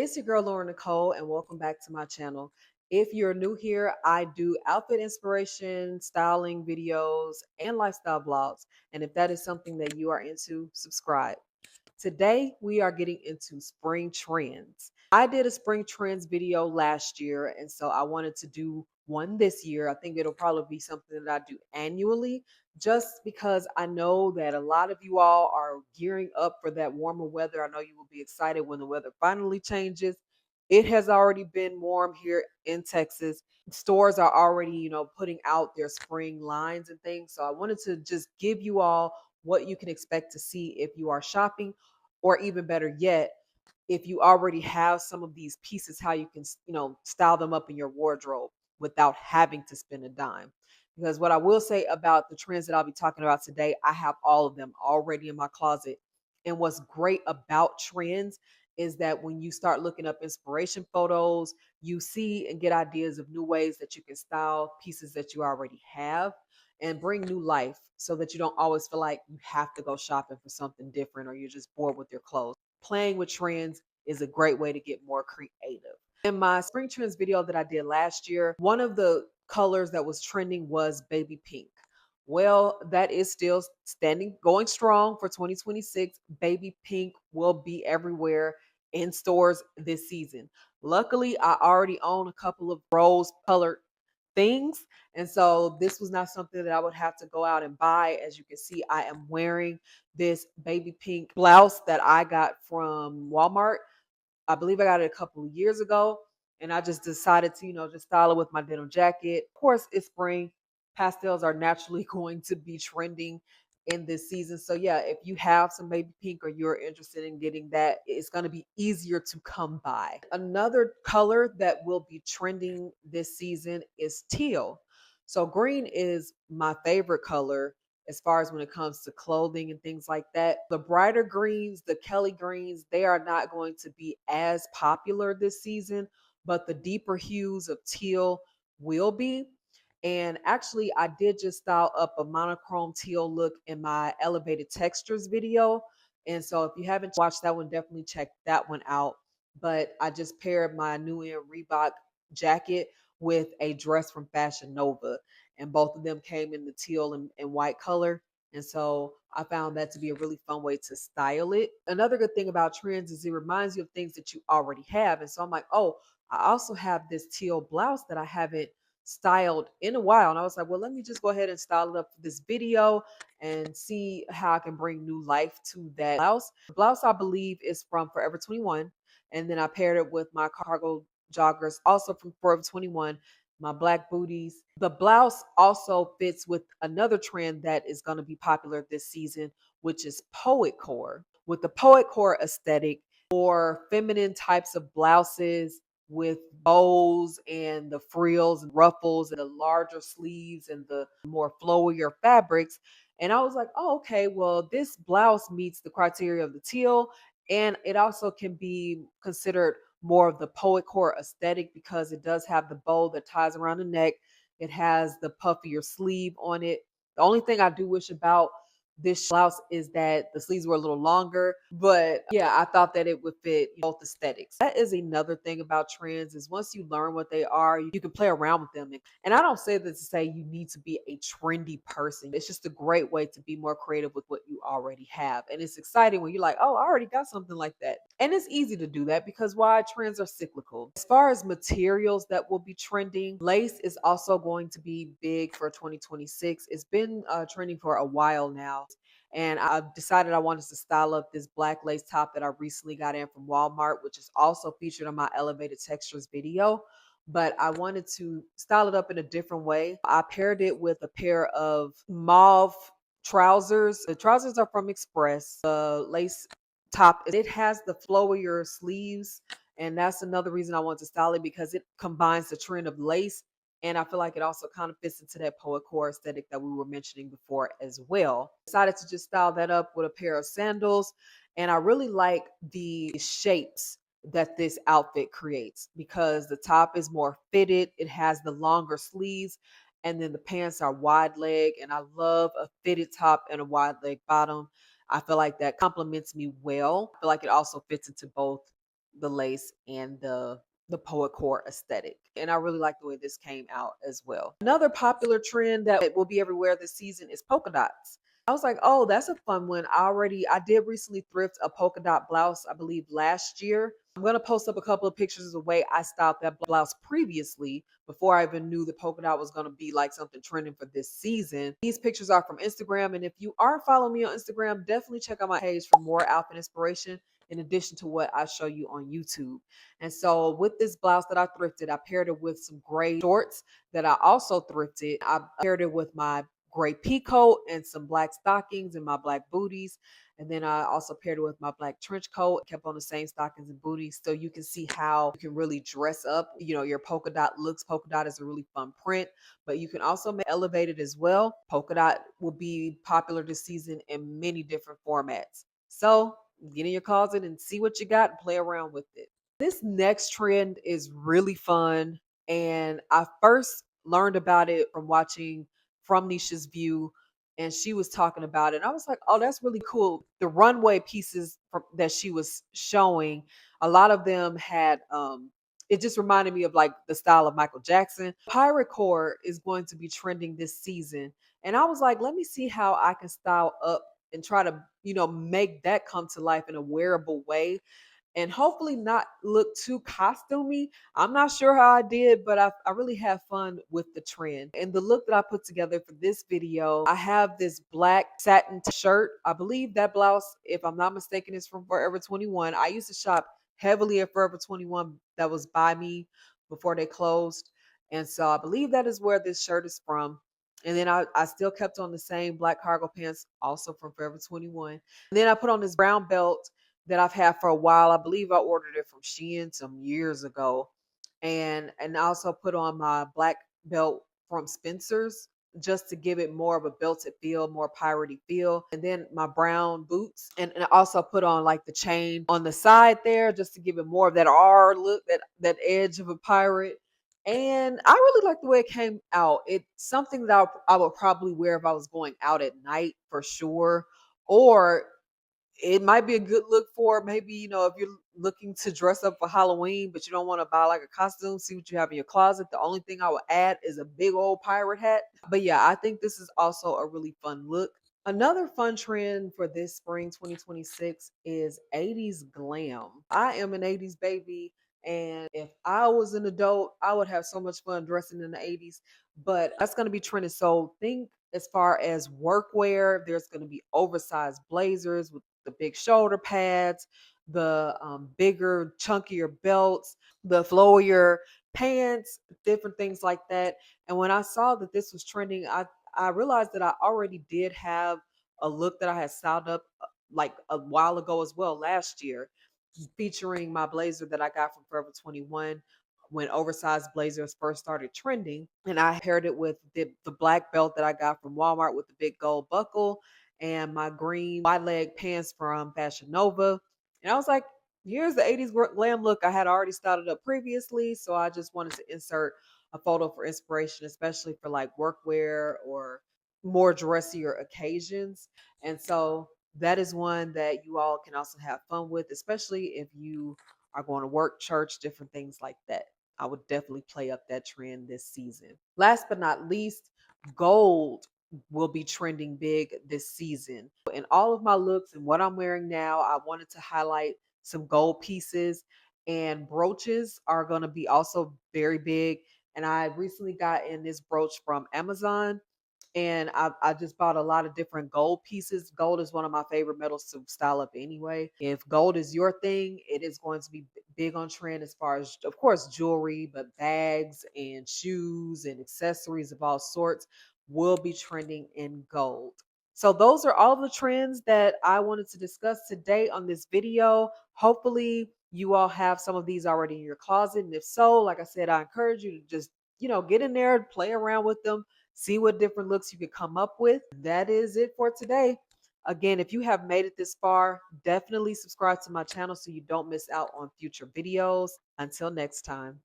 It's your girl Lauren Nicole, and welcome back to my channel. If you're new here, I do outfit inspiration, styling videos, and lifestyle vlogs. And if that is something that you are into, subscribe. Today, we are getting into spring trends. I did a spring trends video last year, and so I wanted to do one this year. I think it'll probably be something that I do annually, just because I know that a lot of you all are gearing up for that warmer weather. I know you will be excited when the weather finally changes. It has already been warm here in Texas. Stores are already, putting out their spring lines and things. So I wanted to just give you all what you can expect to see if you are shopping, or even better yet, if you already have some of these pieces, how you can, style them up in your wardrobe without having to spend a dime. Because what I will say about the trends that I'll be talking about today, I have all of them already in my closet. And what's great about trends is that when you start looking up inspiration photos, you see and get ideas of new ways that you can style pieces that you already have and bring new life so that you don't always feel like you have to go shopping for something different or you're just bored with your clothes. Playing with trends is a great way to get more creative. In my spring trends video that I did last year, one of the colors that was trending was baby pink. Well, that is still standing, going strong for 2026. Baby pink will be everywhere in stores this season. Luckily, I already own a couple of rose colored things. And so this was not something that I would have to go out and buy. As you can see, I am wearing this baby pink blouse that I got from Walmart. I believe I got it a couple of years ago. And I just decided to, just style it with my denim jacket. Of course, it's spring. Pastels are naturally going to be trending in this season. So yeah, if you have some baby pink or you're interested in getting that, it's going to be easier to come by. Another color that will be trending this season is teal. So green is my favorite color as far as when it comes to clothing and things like that. The brighter greens, the Kelly greens, they are not going to be as popular this season, but the deeper hues of teal will be. And actually, I did just style up a monochrome teal look in my elevated textures video. And so if you haven't watched that one, definitely check that one out. But I just paired my new in Reebok jacket with a dress from Fashion Nova, and both of them came in the teal and white color. And so I found that to be a really fun way to style it. Another good thing about trends is it reminds you of things that you already have. And so I'm like, oh, I also have this teal blouse that I haven't styled in a while. And I was like, well, let me just go ahead and style it up for this video and see how I can bring new life to that blouse. The blouse, I believe, is from Forever 21. And then I paired it with my cargo joggers, also from Forever 21, my black booties. The blouse also fits with another trend that is going to be popular this season, which is poet core. With the poet core aesthetic, or feminine types of blouses with bows and the frills and ruffles and the larger sleeves and the more flowier fabrics. And I was like, oh, okay, well, this blouse meets the criteria of the teal. And it also can be considered more of the poet core aesthetic because it does have the bow that ties around the neck. It has the puffier sleeve on it. The only thing I do wish about this blouse is that the sleeves were a little longer, but yeah, I thought that it would fit both aesthetics. That is another thing about trends is once you learn what they are, you can play around with them. And I don't say that to say you need to be a trendy person. It's just a great way to be more creative with what you already have. And it's exciting when you're like, oh, I already got something like that. And it's easy to do that because why? Trends are cyclical. As far as materials that will be trending, lace is also going to be big for 2026. It's been trending for a while now. And I decided I wanted to style up this black lace top that I recently got in from Walmart, which is also featured on my elevated textures video. But I wanted to style it up in a different way. I paired it with a pair of mauve trousers. The trousers are from Express. The lace top, it has the flowier sleeves. And that's another reason I want to style it because it combines the trend of lace. And I feel like it also kind of fits into that poet core aesthetic that we were mentioning before as well. Decided to just style that up with a pair of sandals. And I really like the shapes that this outfit creates because the top is more fitted. It has the longer sleeves. And then the pants are wide leg. And I love a fitted top and a wide leg bottom. I feel like that complements me well. I feel like it also fits into both the lace and the poet core aesthetic. And I really like the way this came out as well. Another popular trend that will be everywhere this season is polka dots. I was like, oh, that's a fun one. I did recently thrift a polka dot blouse, I believe last year. I'm going to post up a couple of pictures of the way I styled that blouse previously before I even knew the polka dot was going to be like something trending for this season. These pictures are from Instagram. And if you aren't following me on Instagram, definitely check out my page for more outfit inspiration in addition to what I show you on YouTube. And so with this blouse that I thrifted, I paired it with some gray shorts that I also thrifted. I paired it with my gray pea coat and some black stockings and my black booties. And then I also paired it with my black trench coat, kept on the same stockings and booties. So you can see how you can really dress up, your polka dot looks. Polka dot is a really fun print, but you can also make elevated as well. Polka dot will be popular this season in many different formats. So get in your closet and see what you got and play around with it. This next trend is really fun. And I first learned about it from watching From Nisha's View. And she was talking about it. And I was like, oh, that's really cool. The runway pieces that she was showing, a lot of them had, it just reminded me of like the style of Michael Jackson. Pirate core is going to be trending this season. And I was like, let me see how I can style up and try to, make that come to life in a wearable way and hopefully not look too costumey. I'm not sure how I did, but I really have fun with the trend. And the look that I put together for this video, I have this black satin shirt. I believe that blouse, if I'm not mistaken, is from Forever 21. I used to shop heavily at Forever 21 that was by me before they closed. And so I believe that is where this shirt is from. And then I still kept on the same black cargo pants, also from Forever 21. And then I put on this brown belt that I've had for a while. I believe I ordered it from Shein some years ago. And I also put on my black belt from Spencer's just to give it more of a belted feel, more piratey feel. And then my brown boots. And I also put on like the chain on the side there just to give it more of that R look, that edge of a pirate. And I really like the way it came out. It's something that I would probably wear if I was going out at night for sure. Or it might be a good look for maybe, if you're looking to dress up for Halloween, but you don't want to buy like a costume, see what you have in your closet. The only thing I would add is a big old pirate hat. But yeah, I think this is also a really fun look. Another fun trend for this spring 2026 is 80s glam. I am an 80s baby. And if I was an adult, I would have so much fun dressing in the 80s. But that's going to be trending. So think as far as workwear, there's going to be oversized blazers with the big shoulder pads, the bigger, chunkier belts, the flowier pants, different things like that. And when I saw that this was trending, I realized that I already did have a look that I had styled up like a while ago as well last year, featuring my blazer that I got from Forever 21 when oversized blazers first started trending. And I paired it with the black belt that I got from Walmart with the big gold buckle and my green wide leg pants from Fashion Nova. And I was like, here's the 80s glam look. I had already started up previously. So I just wanted to insert a photo for inspiration, especially for like workwear or more dressier occasions. And so that is one that you all can also have fun with, especially if you are going to work, church, different things like that. I would definitely play up that trend this season. Last but not least, gold will be trending big this season. In all of my looks and what I'm wearing now, I wanted to highlight some gold pieces, and brooches are going to be also very big. And I recently got in this brooch from Amazon, and I just bought a lot of different gold pieces. Gold is one of my favorite metals to style up anyway. If gold is your thing, it is going to be big on trend as far as, of course, jewelry, but bags and shoes and accessories of all sorts will be trending in gold. So those are all the trends that I wanted to discuss today on this video. Hopefully you all have some of these already in your closet. And if so, like I said, I encourage you to just, get in there, play around with them, see what different looks you could come up with. That is it for today. Again, if you have made it this far, definitely subscribe to my channel so you don't miss out on future videos. Until next time.